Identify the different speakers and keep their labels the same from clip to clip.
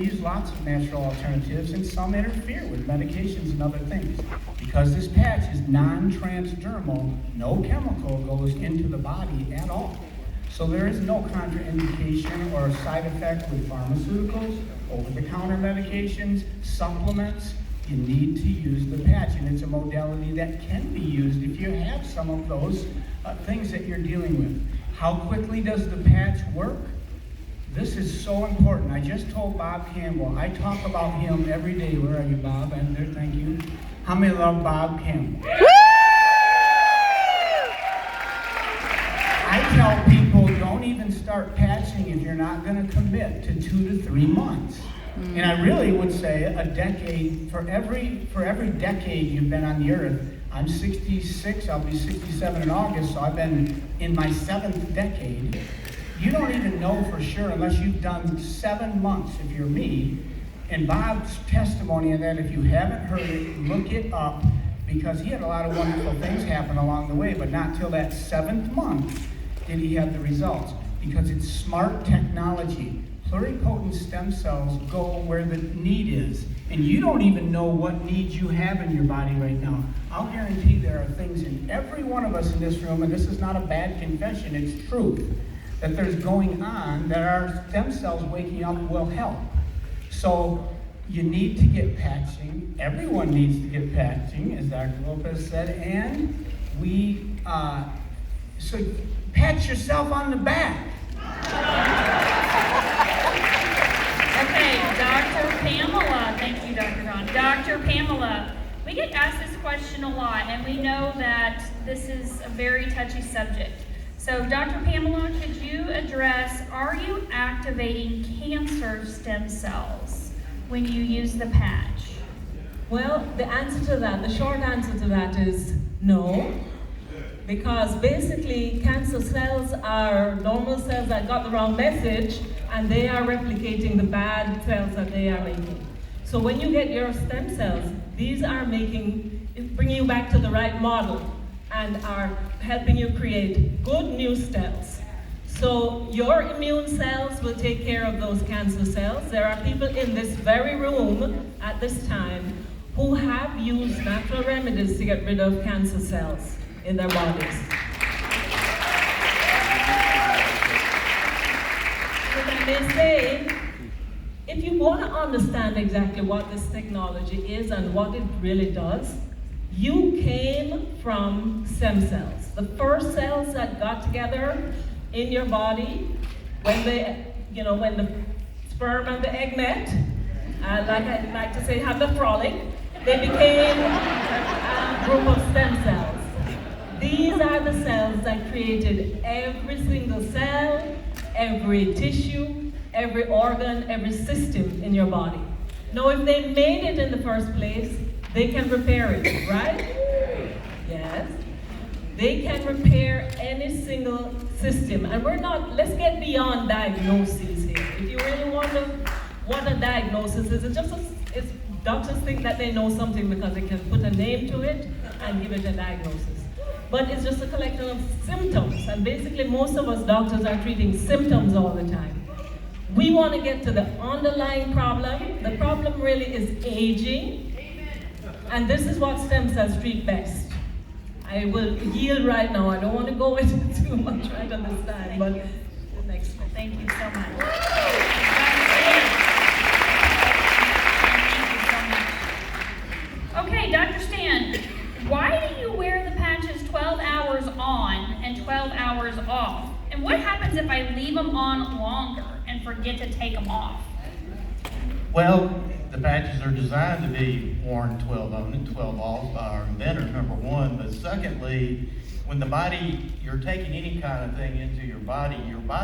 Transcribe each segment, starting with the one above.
Speaker 1: use lots of natural alternatives, and some interfere with medications and other things. Because this patch is non-transdermal, no chemical goes into the body at all. So there is no contraindication or side effect with pharmaceuticals, over-the-counter medications, supplements. You need to use the patch, and it's a modality that can be used if you have some of those things that you're dealing with. How quickly does the patch work? This is so important. I just told Bob Campbell, I talk about him every day. Where are you, Bob? And there, thank you. How many love Bob Campbell? I tell people, don't even start patching if you're not going to commit to 2 to 3 months. And I really would say a decade, for every decade you've been on the earth. I'm 66, I'll be 67 in August, so I've been in my 7th decade. You don't even know for sure unless you've done 7 months, if you're me. And Bob's testimony of that, if you haven't heard it, look it up, because he had a lot of wonderful things happen along the way, but not till that 7th month did he have the results, because it's smart technology. Pluripotent stem cells go where the need is, and you don't even know what needs you have in your body right now. I'll guarantee there are things in every one of us in this room, and this is not a bad confession, it's truth, that there's going on that our stem cells waking up will help. So you need to get patching. Everyone needs to get patching, as Dr. Lopez said, and so pat yourself on the back.
Speaker 2: Okay, Dr. Pamela, thank you, Dr. Ron. Dr. Pamela, we get asked this question a lot, and we know that this is a very touchy subject. So, Dr. Pamela, could you address, are you activating cancer stem cells when you use the patch?
Speaker 3: Well, the short answer to that is no. Because basically, cancer cells are normal cells that got the wrong message, and they are replicating the bad cells that they are making. So when you get your stem cells, these are bringing you back to the right model and are helping you create good new cells. So your immune cells will take care of those cancer cells. There are people in this very room at this time who have used natural remedies to get rid of cancer cells in their bodies. But I may say, if you want to understand exactly what this technology is and what it really does, you came from stem cells. The first cells that got together in your body when the sperm and the egg met, like I like to say, have the frolic, they became a group of stem cells. These are the cells that created every single cell, every tissue, every organ, every system in your body. Now, if they made it in the first place, they can repair it, right? Yes. They can repair any single system. And let's get beyond diagnoses here. If you really want a diagnosis is, it's doctors think that they know something because they can put a name to it and give it a diagnosis. But it's just a collection of symptoms. And basically, most of us doctors are treating symptoms all the time. We want to get to the underlying problem. The problem really is aging. And this is what stem cells treat best. I will yield right now. I don't want to go into too much right on this time, but the next one.
Speaker 2: Thank you so much. Okay, Dr. Stan, why do you wear the patches 12 hours on and 12 hours off? And what happens if I leave them on longer and forget to take them off?
Speaker 4: Well, the patches are designed to be worn 12 on and 12 off by our inventors, number one. But secondly, when you're taking any kind of thing into your body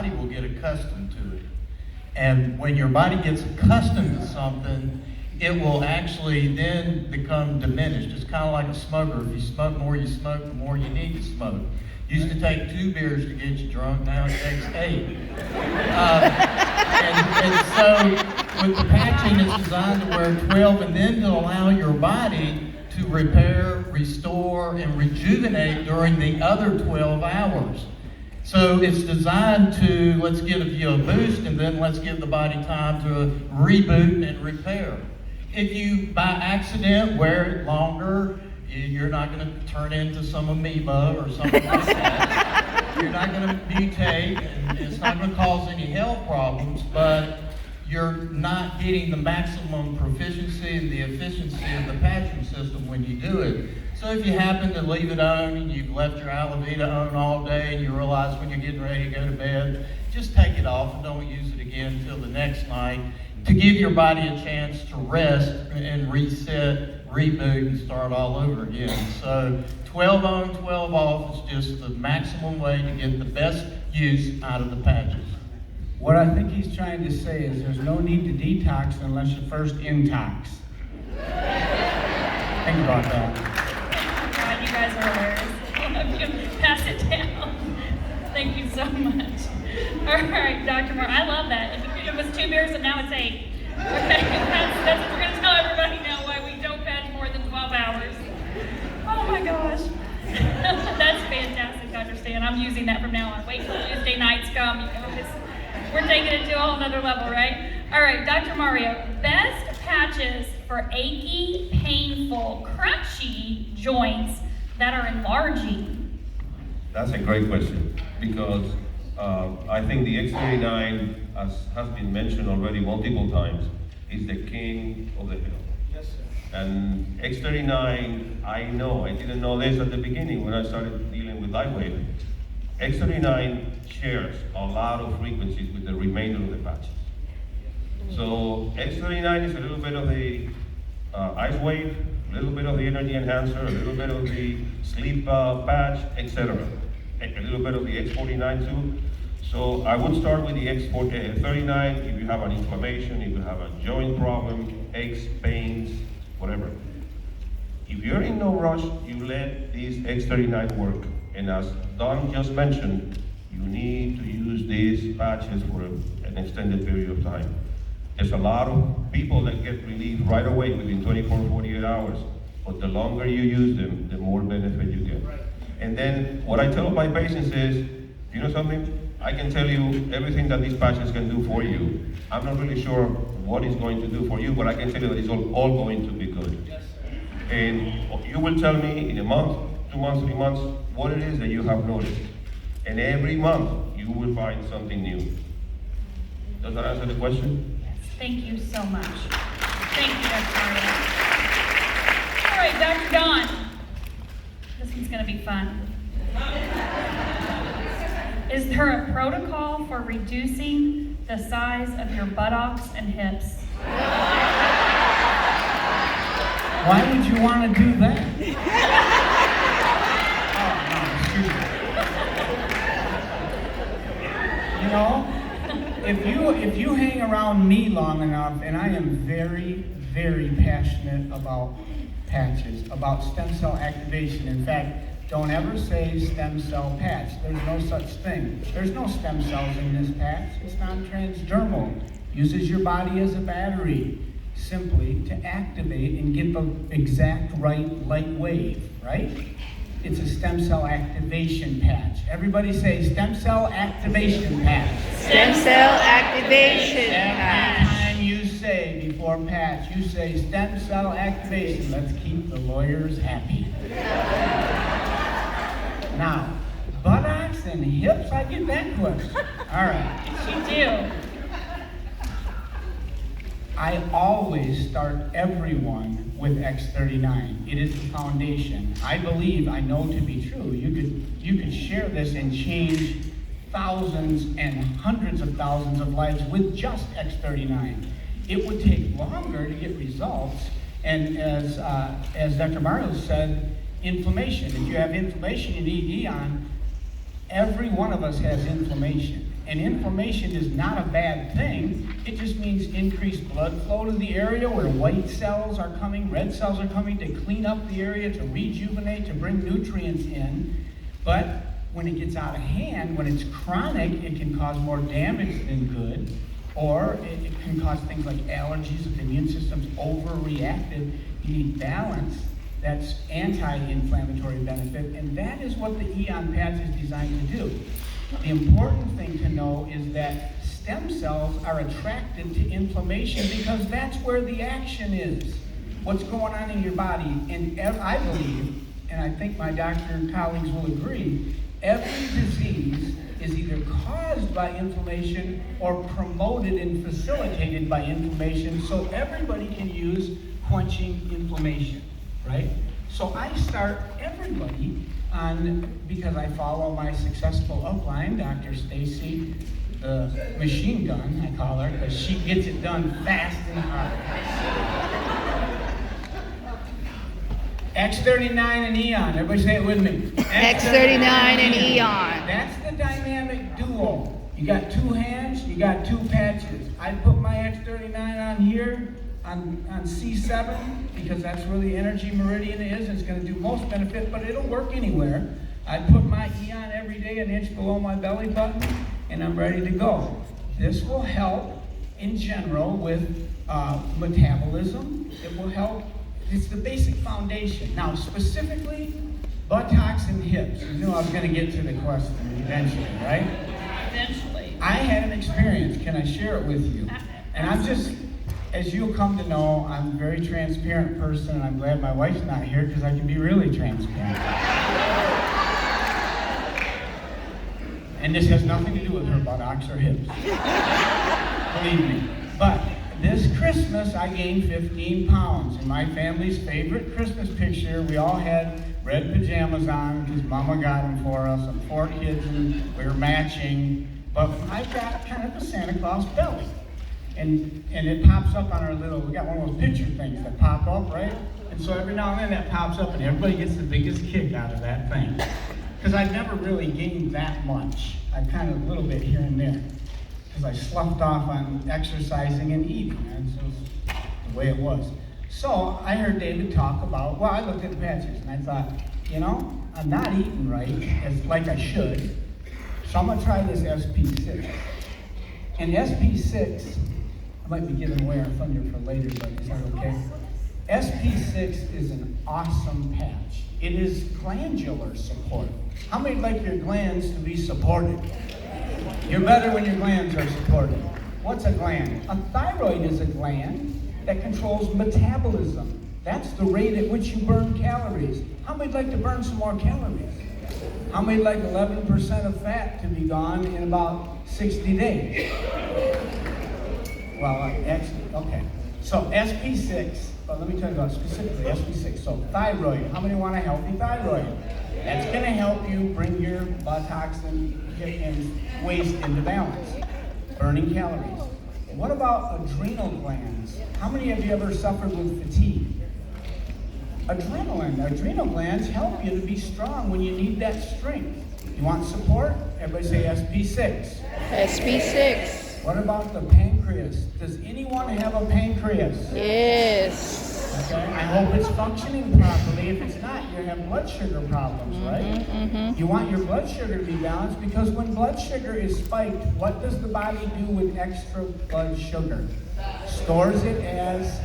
Speaker 4: will get accustomed to it. And when your body gets accustomed to something, it will actually then become diminished. It's kind of like a smoker. If you smoke, the more you need to smoke. Used to take 2 beers to get you drunk, now it takes 8. And so with the patching, it's designed to wear 12 and then to allow your body to repair, restore, and rejuvenate during the other 12 hours. So it's designed to, let's give you a boost and then let's give the body time to reboot and repair. If you, by accident, wear it longer, you're not going to turn into some amoeba or something like that. You're not going to mutate, and it's not going to cause any health problems, but you're not getting the maximum proficiency and the efficiency of the patching system when you do it. So if you happen to leave it on and you've left your Alavita on all day and you realize when you're getting ready to go to bed, just take it off and don't use it again until the next night to give your body a chance to rest and reset, reboot, and start all over again. So 12 on, 12 off is just the maximum way to get the best use out of the patches.
Speaker 1: What I think he's trying to say is there's no need to detox unless you first intox. Think about that.
Speaker 2: God, you guys are hilarious. I love you. Pass it down. Thank you so much. All right, Dr. Moore, I love that. It was 2 beers and now it's 8. Okay, that's what we're going to tell everybody now, why we don't patch more than 12 hours. Oh my gosh. That's fantastic, Dr. Stan. I'm using that from now on. Wait till Tuesday nights come. You know, we're taking it to a whole nother level, right? All right, Dr. Mario, best patches for achy, painful, crunchy joints that are enlarging.
Speaker 5: That's a great question, because I think the X39, as has been mentioned already multiple times, is the king of the hill.
Speaker 1: Yes, sir.
Speaker 5: And X39, I know, I didn't know this at the beginning when I started dealing with LightWave. X39 shares a lot of frequencies with the remainder of the patches. So X39 is a little bit of the ice wave, a little bit of the energy enhancer, a little bit of the sleep patch, etc. A little bit of the X49 too. So I would start with the X39 if you have an inflammation, if you have a joint problem, aches, pains, whatever. If you're in no rush, you let this X39 work. And as Don just mentioned, you need to use these patches for an extended period of time. There's a lot of people that get relief right away within 24, 48 hours. But the longer you use them, the more benefit you get. And then what I tell my patients is, you know something? I can tell you everything that these patches can do for you. I'm not really sure what it's going to do for you, but I can tell you that it's all going to be good.
Speaker 1: Yes, sir.
Speaker 5: And you will tell me in a month, 2 months, 3 months, what it is that you have noticed. And every month, you will find something new. Does that answer the question?
Speaker 2: Yes, thank you so much. Thank you, Dr. Mario. All right, Dr. Don. This one's going to be fun. Is there a protocol for reducing the size of your buttocks and hips?
Speaker 1: Why would you want to do that? Oh, no, excuse me. You know, if you hang around me long enough, and I am very, very passionate about patches, about stem cell activation. In fact, don't ever say stem cell patch. There's no such thing. There's no stem cells in this patch. It's non-transdermal. Uses your body as a battery, simply to activate and get the exact right light wave, right? It's a stem cell activation patch. Everybody say stem cell activation patch.
Speaker 6: Stem cell activation patch.
Speaker 1: Every time you say before patch, you say stem cell activation. Let's keep the lawyers happy. Now, buttocks and hips, I get that question. All right.
Speaker 2: Yes, you do.
Speaker 1: I always start everyone with X39. It is the foundation. I believe, I know to be true. You could share this and change thousands and hundreds of thousands of lives with just X39. It would take longer to get results, and as Dr. Mario said, inflammation. If you have inflammation, you need Eon. Every one of us has inflammation. And inflammation is not a bad thing. It just means increased blood flow to the area where white cells are coming, red cells are coming to clean up the area, to rejuvenate, to bring nutrients in. But when it gets out of hand, when it's chronic, it can cause more damage than good. Or it can cause things like allergies if the immune system's overreactive. You need balance. That's anti-inflammatory benefit, and that is what the Eon patch is designed to do. The important thing to know is that stem cells are attracted to inflammation because that's where the action is. What's going on in your body. And I believe, and I think my doctor and colleagues will agree, every disease is either caused by inflammation or promoted and facilitated by inflammation, so everybody can use quenching inflammation, right? So I start everybody on, because I follow my successful upline, Dr. Stacy, the machine gun, I call her, because she gets it done fast and hard. X39 and Eon, everybody say it with me.
Speaker 6: X39 and Eon.
Speaker 1: That's the dynamic duo. You got two hands, you got two patches. I put my X39 on here, on C7, because that's where the energy meridian is. It's going to do most benefit, but it'll work anywhere. I put my Eon every day an inch below my belly button, and I'm ready to go. This will help in general with metabolism. It will help. It's the basic foundation. Now, specifically, buttocks and hips. You knew I was going to get to the question eventually, right?
Speaker 2: Eventually.
Speaker 1: I had an experience. Can I share it with you? And I'm just, as you'll come to know, I'm a very transparent person, and I'm glad my wife's not here because I can be really transparent. And this has nothing to do with her buttocks or hips. Believe me. But this Christmas, I gained 15 pounds. And my family's favorite Christmas picture, we all had red pajamas on because Mama got them for us. And 4 kids, and we were matching. But I've got kind of a Santa Claus belly. And it pops up on our little, we got one of those picture things that pop up, right? And so every now and then that pops up and everybody gets the biggest kick out of that thing. Because I've never really gained that much. I kind of a little bit here and there. Because I sloughed off on exercising and eating. And so it's the way it was. So I heard David talk about, well, I looked at the patches and I thought, you know, I'm not eating right like I should. So I'm going to try this SP6. And SP6, I might be giving away our thunder for later, but is that okay? SP6 is an awesome patch. It is glandular support. How many like your glands to be supported? You're better when your glands are supported. What's a gland? A thyroid is a gland that controls metabolism. That's the rate at which you burn calories. How many like to burn some more calories? How many like 11% of fat to be gone in about 60 days? Well, actually, okay. So SP6, but let me tell you about specifically SP6. So thyroid, how many want a healthy thyroid? That's going to help you bring your buttocks and hip and waist into balance, burning calories. What about adrenal glands? How many of you ever suffered with fatigue? Adrenal glands help you to be strong when you need that strength. You want support? Everybody say SP6.
Speaker 6: SP6.
Speaker 1: What about the pancreas? Does anyone have a pancreas?
Speaker 6: Yes.
Speaker 1: Okay, I hope it's functioning properly. If it's not, you have blood sugar problems, right? You want your blood sugar to be balanced because when blood sugar is spiked, what does the body do with extra blood sugar? Stores it as,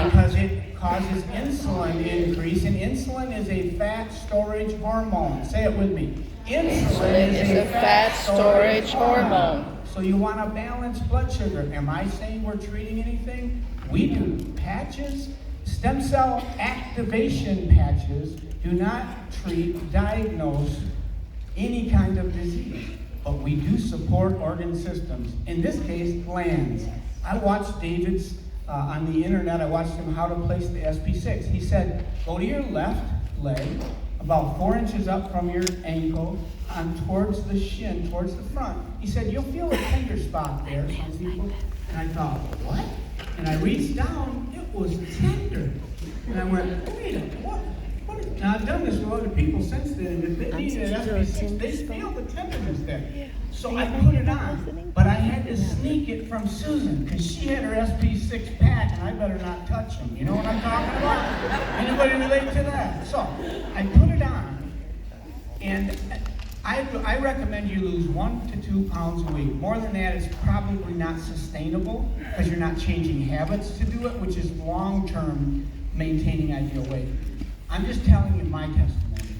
Speaker 1: because it causes insulin increase, and insulin is a fat storage hormone. Say it with me. Insulin is a fat storage hormone. So you want to balance blood sugar. Am I saying we're treating anything? We do. Patches, stem cell activation patches do not treat, diagnose any kind of disease. But we do support organ systems. In this case, glands. I watched David's, on the internet, I watched him how to place the SP6. He said, go to your left leg, about 4 inches up from your ankle, on towards the shin, towards the front. He said, you'll feel a tender spot there, some people. And I thought, what? And I reached down, it was tender. And I went, wait a minute, what? Now I've done this with other people since then, and if they need an SP6, they feel the tenderness there. So I put it on, but I had to sneak it from Susan, because she had her SP6 pack, and I better not touch them. You know what I'm talking about? Anybody relate to that? So I put it on, and I recommend you lose 1 to 2 pounds a week. More than that, it's probably not sustainable, because you're not changing habits to do it, which is long-term maintaining ideal weight. I'm just telling you my testimony.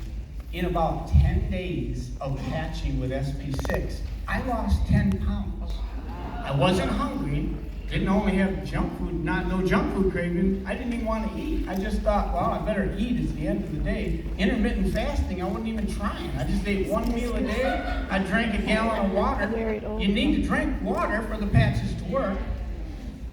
Speaker 1: in about 10 days of patching with SP6, I lost 10 pounds. I wasn't hungry, didn't only have junk food, no junk food craving. I didn't even want to eat. I just thought, well, I better eat. It's the end of the day. Intermittent fasting, I wasn't even trying. I just ate one meal a day. I drank a gallon of water. You need to drink water for the patches to work.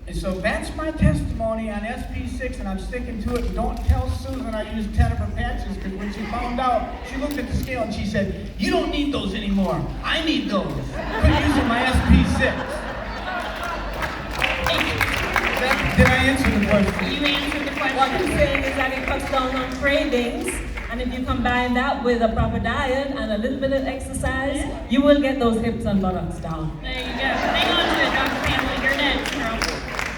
Speaker 1: And so that's my testimony on SP6, and I'm sticking to it. And don't tell Susan I used 10 of her patches, because when she found out, she looked at the scale and she said, "You don't need those anymore. I need those. Quit using my SP6. Did I answer the question?
Speaker 2: You answered the question.
Speaker 3: What he's saying is that it cuts down on cravings, and if you combine that with a proper diet and a little bit of exercise, you will get those hips and buttocks down.
Speaker 2: There you go. Hang on to it, Dr. Pamela. You're next, girl.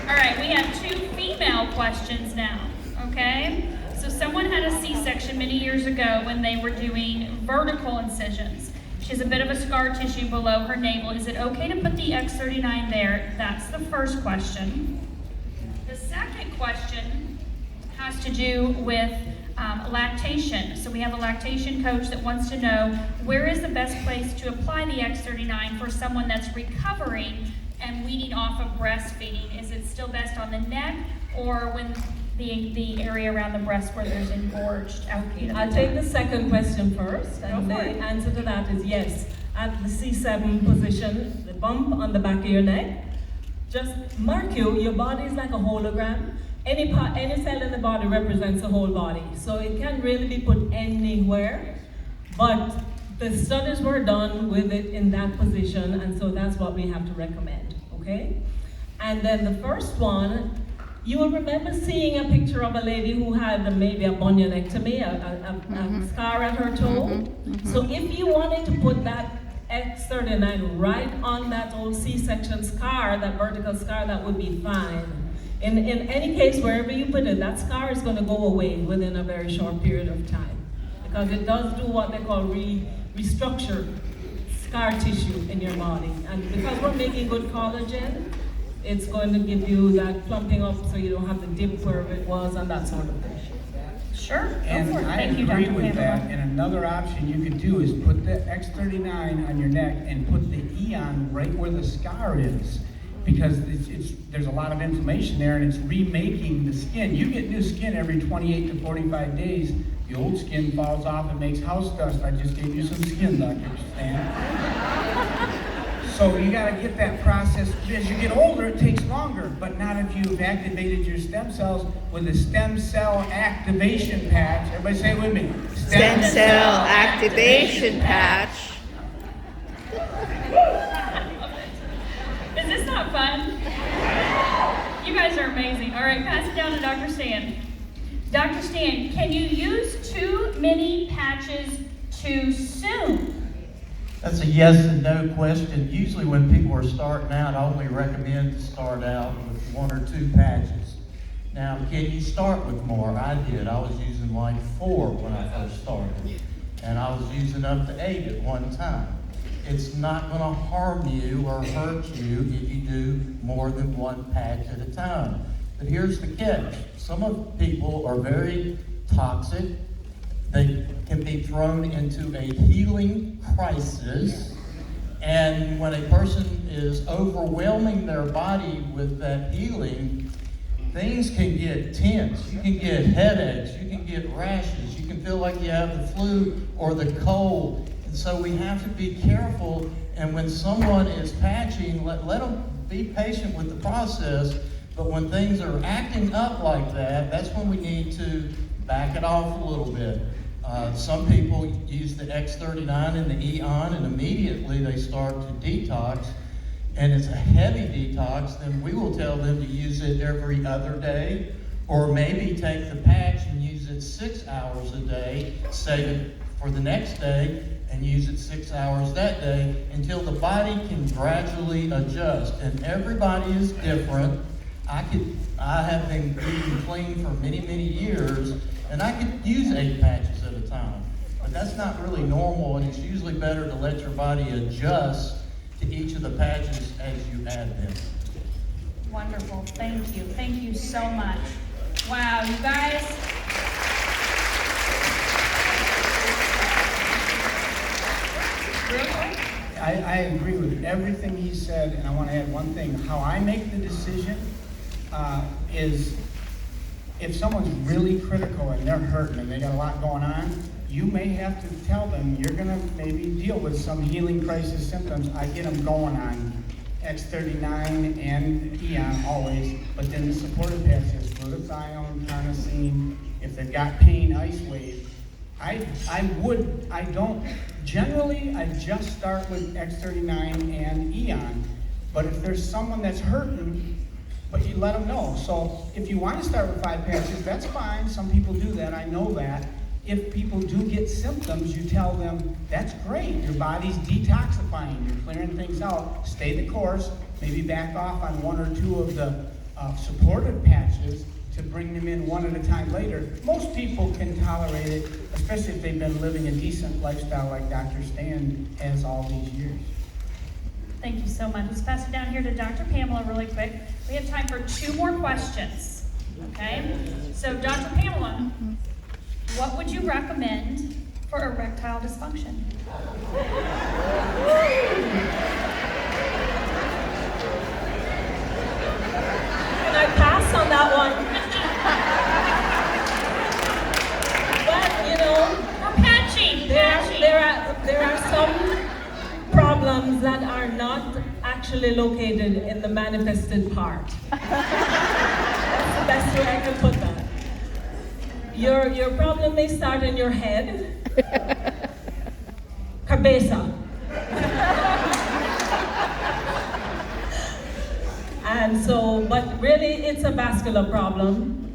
Speaker 2: All right, we have 2 female questions now, okay? So someone had a C-section many years ago when they were doing vertical incisions. She has a bit of a scar tissue below her navel. Is it okay to put the X39 there? That's the first question. The second question has to do with lactation. So we have a lactation coach that wants to know, where is the best place to apply the X39 for someone that's recovering and weaning off of breastfeeding? Is it still best on the neck, or when the area around the breast where there's engorged out?
Speaker 3: I'll take the second question first, and
Speaker 2: Go
Speaker 3: the
Speaker 2: for it.
Speaker 3: answer to that is yes. At the C7 position, the bump on the back of your neck, just mark your body is like a hologram. Any cell in the body represents the whole body, so it can really be put anywhere, but the studies were done with it in that position, and so that's what we have to recommend, okay? And then the first one, you will remember seeing a picture of a lady who had maybe a bunionectomy, a scar at her toe. So if you wanted to put that X39 right on that old C-section scar, that vertical scar, that would be fine. In any case, wherever you put it, that scar is going to go away within a very short period of time, because it does do what they call restructure scar tissue in your body. And because we're making good collagen, it's going to give you that plumping up so you don't have the dip where it was and that sort of thing.
Speaker 2: Sure, go
Speaker 1: And
Speaker 2: for it.
Speaker 1: I
Speaker 2: Thank you,
Speaker 1: agree
Speaker 2: Dr.
Speaker 1: with
Speaker 2: Pamela.
Speaker 1: that. And another option you could do is put the X39 on your neck and put the Eon right where the scar is, because there's a lot of inflammation there, and it's remaking the skin. You get new skin every 28 to 45 days. The old skin falls off and makes house dust. I just gave you some skin, Dr. Stan. So you got to get that process. As you get older, it takes longer, but not if you've activated your stem cells with a stem cell activation patch. Everybody say it with me.
Speaker 6: Stem cell activation patch.
Speaker 2: Is this not fun? You guys are amazing. All right, pass it down to Dr. Stan. Dr. Stan, can you use too many patches too soon?
Speaker 4: That's a yes and no question. Usually when people are starting out, I only recommend to start out with 1 or 2 patches. Now, can you start with more? I did. I was using like 4 when I first started. And I was using up to 8 at one time. It's not going to harm you or hurt you if you do more than 1 patch at a time. But here's the catch. Some of people are very toxic. They can be thrown into a healing crisis, and when a person is overwhelming their body with that healing, things can get tense. You can get headaches, you can get rashes, you can feel like you have the flu or the cold. And so we have to be careful, and when someone is patching, let them be patient with the process, but when things are acting up like that, that's when we need to back it off a little bit. Some people use the X39 and the Eon, and immediately they start to detox, and it's a heavy detox. Then we will tell them to use it every other day, or maybe take the patch and use it 6 hours a day, save it for the next day, and use it 6 hours that day until the body can gradually adjust. And everybody is different. I have been eating clean for many, many years, and I could use 8 patches at a time. But that's not really normal, and it's usually better to let your body adjust to each of the patches as you add them.
Speaker 2: Wonderful. Thank you. Thank you so much. Wow, you guys.
Speaker 1: I agree with everything he said, and I want to add one thing. How I make the decision is if someone's really critical and they're hurting and they got a lot going on, you may have to tell them you're going to maybe deal with some healing crisis symptoms. I get them going on X39 and Eon always, but then the supportive patches, glutathione, carnosine, if they've got pain, ice wave. Generally, I just start with X39 and Eon, but if there's someone that's hurting, but you let them know. So if you want to start with 5 patches, that's fine. Some people do that, I know that. If people do get symptoms, you tell them, that's great, your body's detoxifying, you're clearing things out, stay the course, maybe back off on 1 or 2 of the supportive patches to bring them in one at a time later. Most people can tolerate it, especially if they've been living a decent lifestyle like Dr. Stan has all these years.
Speaker 2: Thank you so much. Let's pass it down here to Dr. Pamela really quick. We have time for 2 more questions, okay? So Dr. Pamela, what would you recommend for erectile dysfunction?
Speaker 3: Can I pass on that one? Well, you know,
Speaker 2: We're patching.
Speaker 3: there are some problems that are not actually located in the manifested part. That's the best way I can put that. Your problem may start in your head. Cabeza. And so, but really it's a vascular problem,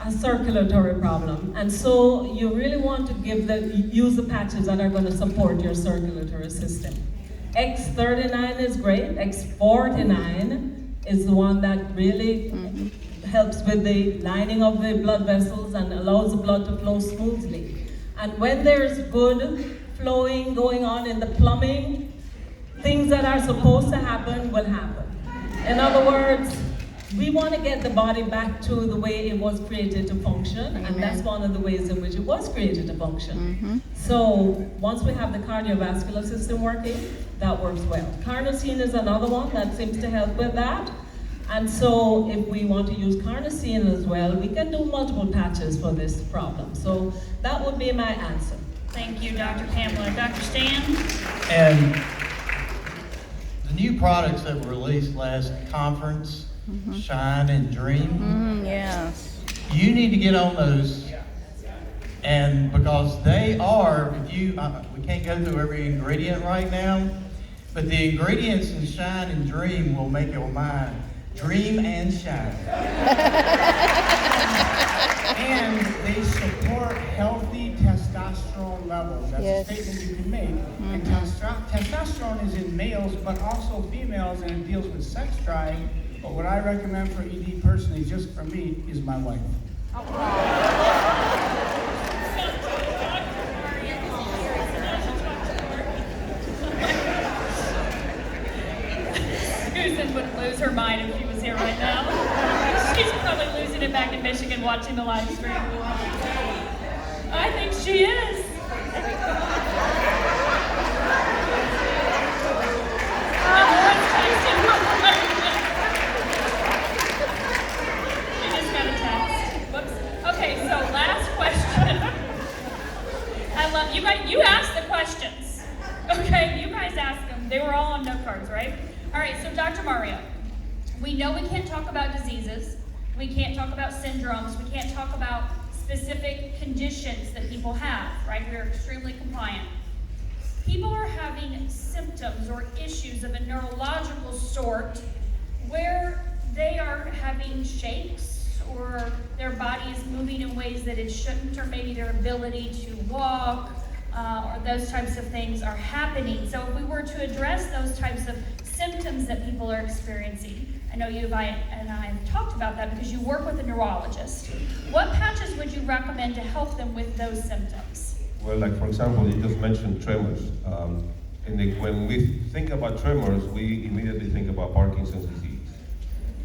Speaker 3: a circulatory problem. And so you really want to use the patches that are going to support your circulatory system. X39 is great. X49 is the one that really helps with the lining of the blood vessels and allows the blood to flow smoothly. And when there's good flowing going on in the plumbing, things that are supposed to happen will happen. In other words, we want to get the body back to the way it was created to function, and that's one of the ways in which it was created to function. So once we have the cardiovascular system working, that works well. Carnosine is another one that seems to help with that. And so if we want to use carnosine as well, we can do multiple patches for this problem. So that would be my answer.
Speaker 2: Thank you, Dr. Pamela. Dr. Stan?
Speaker 4: And the new products that were released last conference, Shine and Dream,
Speaker 6: Yes.
Speaker 4: you need to get on those. And because they are, we can't go through every ingredient right now, but the ingredients in Shine and Dream will make your mind dream and shine. And they support healthy testosterone levels. That's
Speaker 6: Yes.
Speaker 4: a statement you can make. And testosterone is in males, but also females, and it deals with sex drive. But what I recommend for ED personally, just for me, is my wife.
Speaker 2: Susan would lose her mind if she was here right now. She's probably losing it back in Michigan watching the live stream. I think she is. She just got a text. Whoops. Okay, so last question. I love you guys. You asked the questions. Okay, you guys asked them. They were all on note cards, right? All right, so Dr. Mario, we know we can't talk about diseases, we can't talk about syndromes, we can't talk about specific conditions that people have, right? We're extremely compliant. People are having symptoms or issues of a neurological sort where they are having shakes or their body is moving in ways that it shouldn't, or maybe their ability to walk or those types of things are happening. So if we were to address those types of symptoms that people are experiencing, I know you and I have talked about that because you work with a neurologist. What patches would you recommend to help them with those symptoms?
Speaker 5: Well, like for example, you just mentioned tremors. When we think about tremors, we immediately think about Parkinson's disease.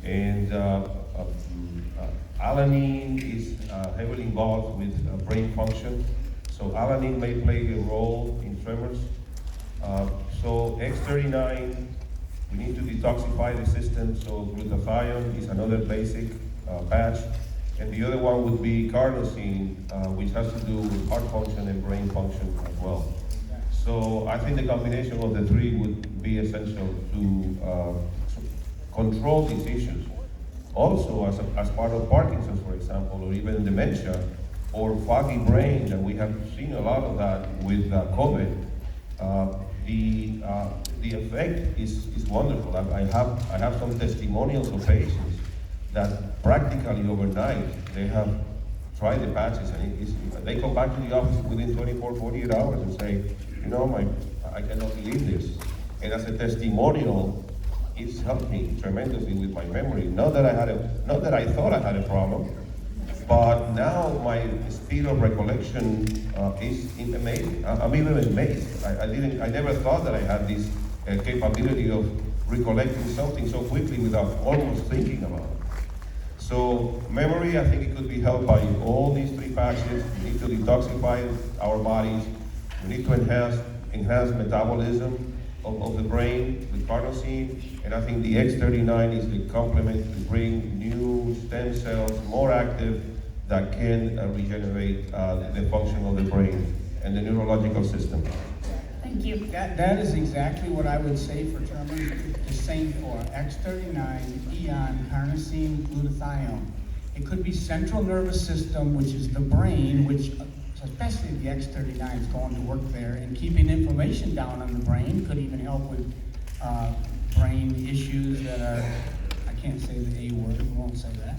Speaker 5: And alanine is heavily involved with brain function. So alanine may play a role in tremors. So X39, we need to detoxify the system, so glutathione is another basic patch. And the other one would be carnosine, which has to do with heart function and brain function as well. So I think the combination of the three would be essential to control these issues. Also, as part of Parkinson's, for example, or even dementia, or foggy brain, and we have seen a lot of that with COVID, the effect is wonderful. I have some testimonials of patients that practically overnight they have tried the patches, and they come back to the office within 24, 48 hours and say, you know, I cannot believe this. And as a testimonial, it's helped me tremendously with my memory. Not that I thought I had a problem, but now my speed of recollection is amazing. I'm even amazed. I never thought that I had this capability of recollecting something so quickly without almost thinking about it. So memory, I think it could be helped by all these three patches. We need to detoxify our bodies. We need to enhance metabolism of the brain with carnosine. And I think the X39 is the complement to bring new stem cells, more active, that can regenerate the function of the brain and the neurological system.
Speaker 2: Thank you.
Speaker 1: That is exactly what I would say for tremors. The same for X39, Eon, carnosine, glutathione. It could be central nervous system, which is the brain, which especially the X39 is going to work there, and keeping inflammation down on the brain could even help with brain issues that are, I can't say the A word, we won't say that,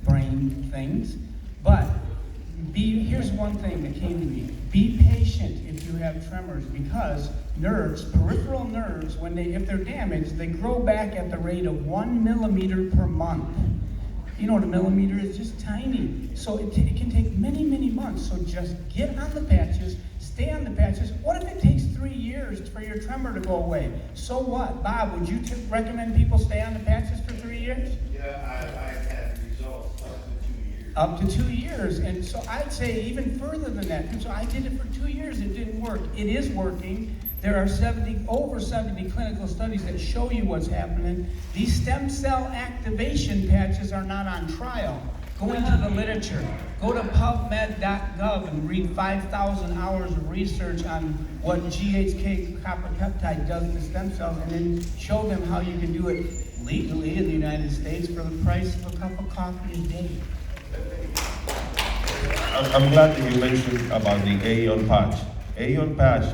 Speaker 1: brain things. But here's one thing that came to me. Be patient if you have tremors, because nerves, peripheral nerves, if they're damaged, they grow back at the rate of 1 millimeter per month. You know what a millimeter is? Just tiny. So it can take many, many months. So just get on the patches, stay on the patches. What if it takes 3 years for your tremor to go away? So what? Bob, would you recommend people stay on the patches for 3 years?
Speaker 7: Yeah, I've had results
Speaker 1: Up to 2 years. And so I'd say even further than that. And so I did it for 2 years. It didn't work. It is working. There are over 70 clinical studies that show you what's happening. These stem cell activation patches are not on trial. Go into the literature. Go to pubmed.gov and read 5,000 hours of research on what GHK copper peptide does to stem cells, and then show them how you can do it legally in the United States for the price of a cup of coffee a day.
Speaker 5: I'm glad that you mentioned about the Aeon patch. Aeon patch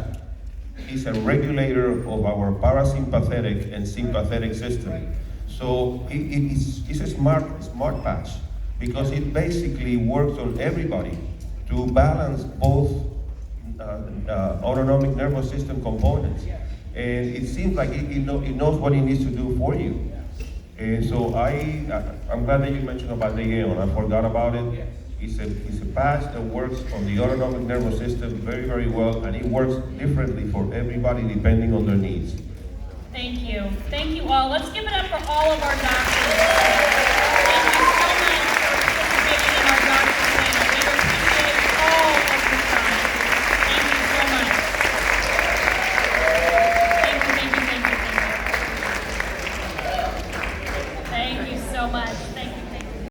Speaker 5: is a regulator of our parasympathetic and sympathetic system. So it's a smart patch, because it basically works on everybody to balance both autonomic nervous system components. And it seems like it knows what it needs to do for you. And so I'm glad that you mentioned about the Aeon. I forgot about it. It's a patch that works on the autonomic nervous system very, very well, and it works differently for everybody depending on their needs.
Speaker 2: Thank you. Thank you all. Let's give it up for all of our doctors.